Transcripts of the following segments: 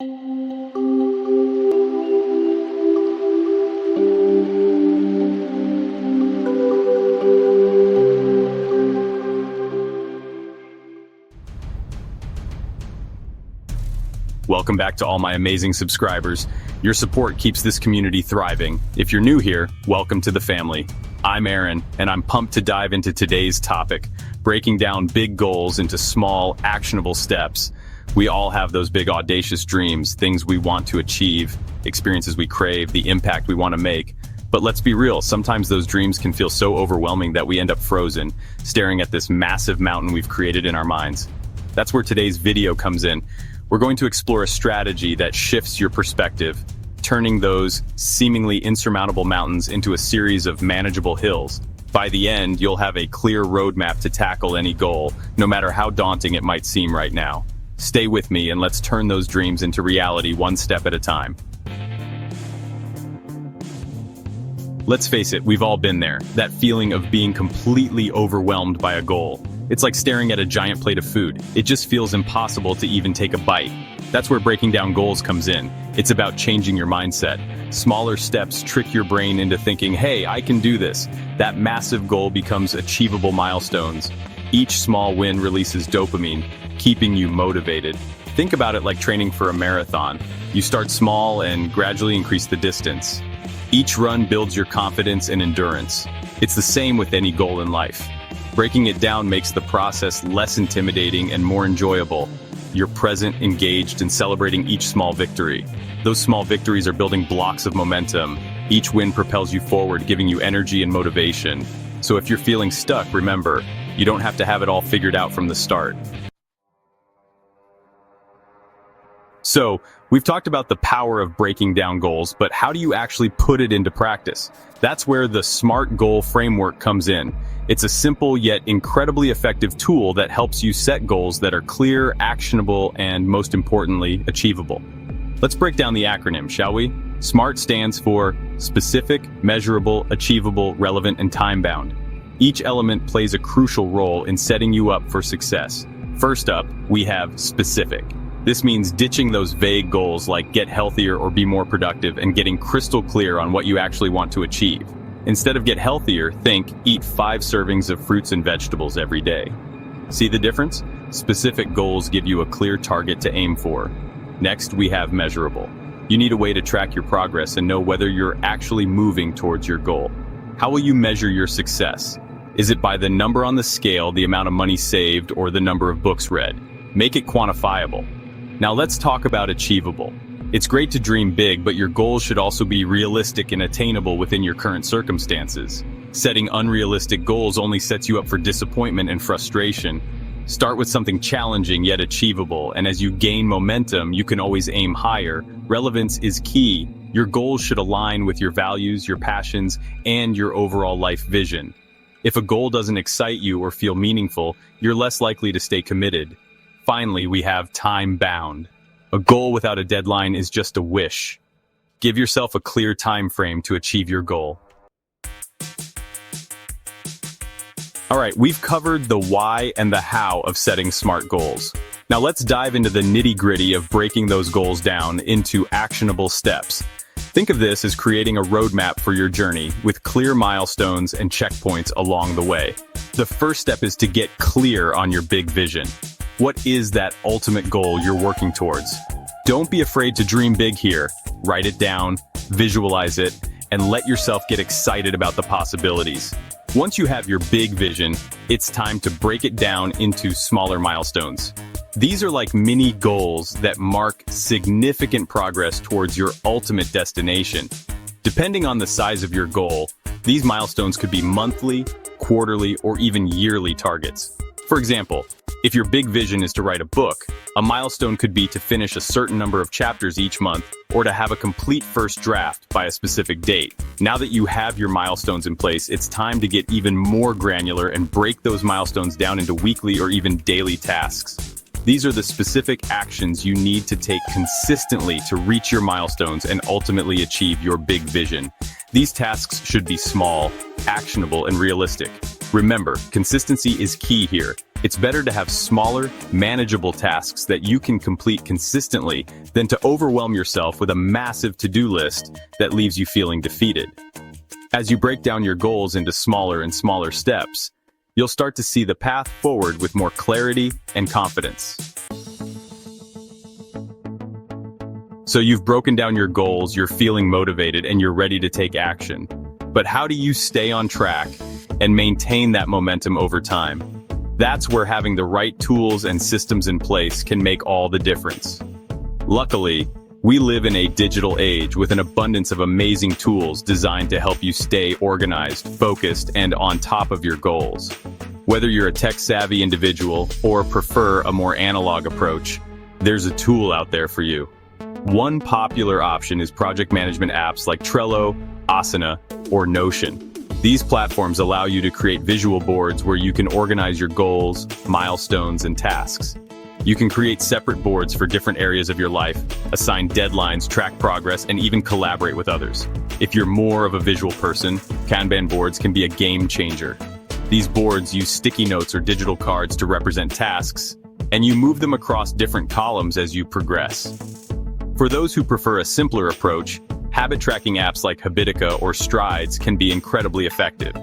Welcome back to all my amazing subscribers. Your support keeps this community thriving. If you're new here, welcome to the family. I'm Aaron, and I'm pumped to dive into today's topic, breaking down big goals into small, actionable steps. We all have those big, audacious dreams, things we want to achieve, experiences we crave, the impact we want to make. But let's be real, sometimes those dreams can feel so overwhelming that we end up frozen, staring at this massive mountain we've created in our minds. That's where today's video comes in. We're going to explore a strategy that shifts your perspective, turning those seemingly insurmountable mountains into a series of manageable hills. By the end, you'll have a clear roadmap to tackle any goal, no matter how daunting it might seem right now. Stay with me and let's turn those dreams into reality one step at a time. Let's face it, we've all been there. That feeling of being completely overwhelmed by a goal. It's like staring at a giant plate of food. It just feels impossible to even take a bite. That's where breaking down goals comes in. It's about changing your mindset. Smaller steps trick your brain into thinking, hey, I can do this. That massive goal becomes achievable milestones. Each small win releases dopamine, keeping you motivated. Think about it like training for a marathon. You start small and gradually increase the distance. Each run builds your confidence and endurance. It's the same with any goal in life. Breaking it down makes the process less intimidating and more enjoyable. You're present, engaged, and celebrating each small victory. Those small victories are building blocks of momentum. Each win propels you forward, giving you energy and motivation. So if you're feeling stuck, remember, you don't have to have it all figured out from the start. So, we've talked about the power of breaking down goals, but how do you actually put it into practice? That's where the SMART goal framework comes in. It's a simple yet incredibly effective tool that helps you set goals that are clear, actionable, and most importantly, achievable. Let's break down the acronym, shall we? SMART stands for specific, measurable, achievable, relevant, and time-bound. Each element plays a crucial role in setting you up for success. First up, we have specific. This means ditching those vague goals like get healthier or be more productive and getting crystal clear on what you actually want to achieve. Instead of get healthier, think eat 5 servings of fruits and vegetables every day. See the difference? Specific goals give you a clear target to aim for. Next, we have measurable. You need a way to track your progress and know whether you're actually moving towards your goal. How will you measure your success? Is it by the number on the scale, the amount of money saved, or the number of books read? Make it quantifiable. Now let's talk about achievable. It's great to dream big, but your goals should also be realistic and attainable within your current circumstances. Setting unrealistic goals only sets you up for disappointment and frustration. Start with something challenging yet achievable, and as you gain momentum, you can always aim higher. Relevance is key. Your goals should align with your values, your passions, and your overall life vision. If a goal doesn't excite you or feel meaningful, you're less likely to stay committed. Finally, we have time-bound. A goal without a deadline is just a wish. Give yourself a clear time frame to achieve your goal. All right, we've covered the why and the how of setting SMART goals. Now let's dive into the nitty-gritty of breaking those goals down into actionable steps. Think of this as creating a roadmap for your journey with clear milestones and checkpoints along the way. The first step is to get clear on your big vision. What is that ultimate goal you're working towards? Don't be afraid to dream big here. Write it down, visualize it, and let yourself get excited about the possibilities. Once you have your big vision, it's time to break it down into smaller milestones. These are like mini goals that mark significant progress towards your ultimate destination. Depending on the size of your goal, these milestones could be monthly, quarterly, or even yearly targets. For example, if your big vision is to write a book, a milestone could be to finish a certain number of chapters each month or to have a complete first draft by a specific date. Now that you have your milestones in place, it's time to get even more granular and break those milestones down into weekly or even daily tasks. These are the specific actions you need to take consistently to reach your milestones and ultimately achieve your big vision. These tasks should be small, actionable, and realistic. Remember, consistency is key here. It's better to have smaller, manageable tasks that you can complete consistently than to overwhelm yourself with a massive to-do list that leaves you feeling defeated. As you break down your goals into smaller and smaller steps, you'll start to see the path forward with more clarity and confidence. So you've broken down your goals, you're feeling motivated, and you're ready to take action. But how do you stay on track and maintain that momentum over time? That's where having the right tools and systems in place can make all the difference. Luckily, we live in a digital age with an abundance of amazing tools designed to help you stay organized, focused, and on top of your goals. Whether you're a tech-savvy individual or prefer a more analog approach, there's a tool out there for you. One popular option is project management apps like Trello, Asana, or Notion. These platforms allow you to create visual boards where you can organize your goals, milestones, and tasks. You can create separate boards for different areas of your life, assign deadlines, track progress, and even collaborate with others. If you're more of a visual person, Kanban boards can be a game changer. These boards use sticky notes or digital cards to represent tasks, and you move them across different columns as you progress. For those who prefer a simpler approach, habit tracking apps like Habitica or Strides can be incredibly effective.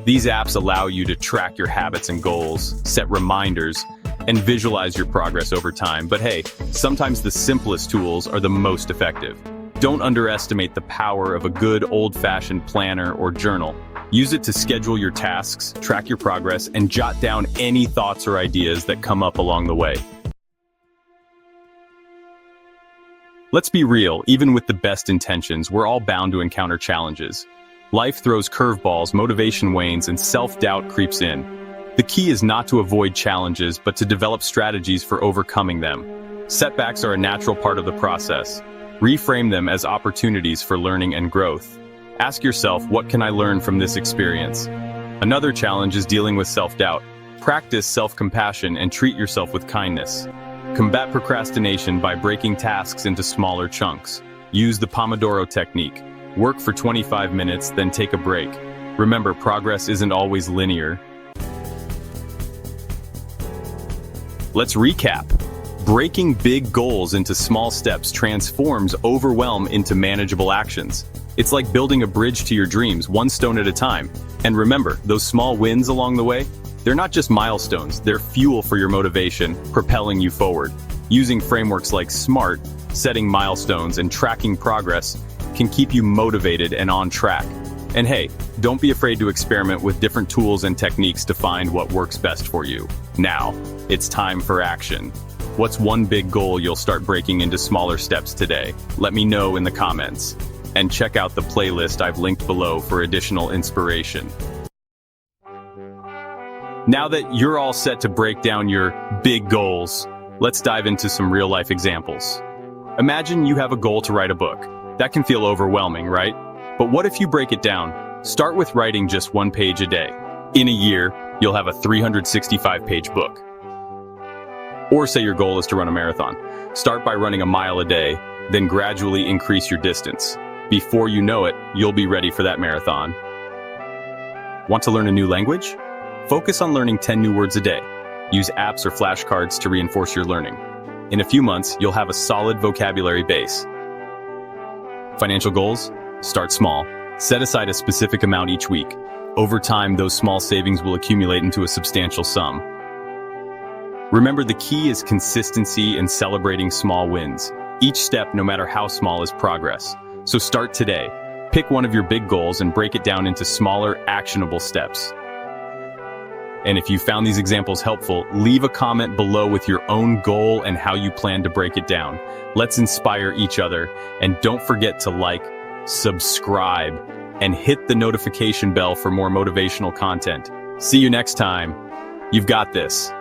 These apps allow you to track your habits and goals, set reminders, and visualize your progress over time. But hey, sometimes the simplest tools are the most effective. Don't underestimate the power of a good old-fashioned planner or journal. Use it to schedule your tasks, track your progress, and jot down any thoughts or ideas that come up along the way. Let's be real, even with the best intentions, we're all bound to encounter challenges. Life throws curveballs, motivation wanes, and self-doubt creeps in. The key is not to avoid challenges, but to develop strategies for overcoming them. Setbacks are a natural part of the process. Reframe them as opportunities for learning and growth. Ask yourself, what can I learn from this experience? Another challenge is dealing with self-doubt. Practice self-compassion and treat yourself with kindness. Combat procrastination by breaking tasks into smaller chunks. Use the Pomodoro technique. Work for 25 minutes, then take a break. Remember, progress isn't always linear. Let's recap. Breaking big goals into small steps transforms overwhelm into manageable actions. It's like building a bridge to your dreams, one stone at a time. And remember, those small wins along the way, they're not just milestones, they're fuel for your motivation, propelling you forward. Using frameworks like SMART, setting milestones, and tracking progress can keep you motivated and on track. And hey, don't be afraid to experiment with different tools and techniques to find what works best for you. Now, it's time for action. What's one big goal you'll start breaking into smaller steps today? Let me know in the comments. And check out the playlist I've linked below for additional inspiration. Now that you're all set to break down your big goals, let's dive into some real-life examples. Imagine you have a goal to write a book. That can feel overwhelming, right? But what if you break it down? Start with writing just 1 page a day. In a year, you'll have a 365-page book. Or say your goal is to run a marathon. Start by running a mile a day, then gradually increase your distance. Before you know it, you'll be ready for that marathon. Want to learn a new language? Focus on learning 10 new words a day. Use apps or flashcards to reinforce your learning. In a few months, you'll have a solid vocabulary base. Financial goals? Start small. Set aside a specific amount each week. Over time, those small savings will accumulate into a substantial sum. Remember, the key is consistency and celebrating small wins. Each step, no matter how small, is progress. So start today. Pick one of your big goals and break it down into smaller, actionable steps. And if you found these examples helpful, leave a comment below with your own goal and how you plan to break it down. Let's inspire each other, and don't forget to like, subscribe, and hit the notification bell for more motivational content. See you next time. You've got this.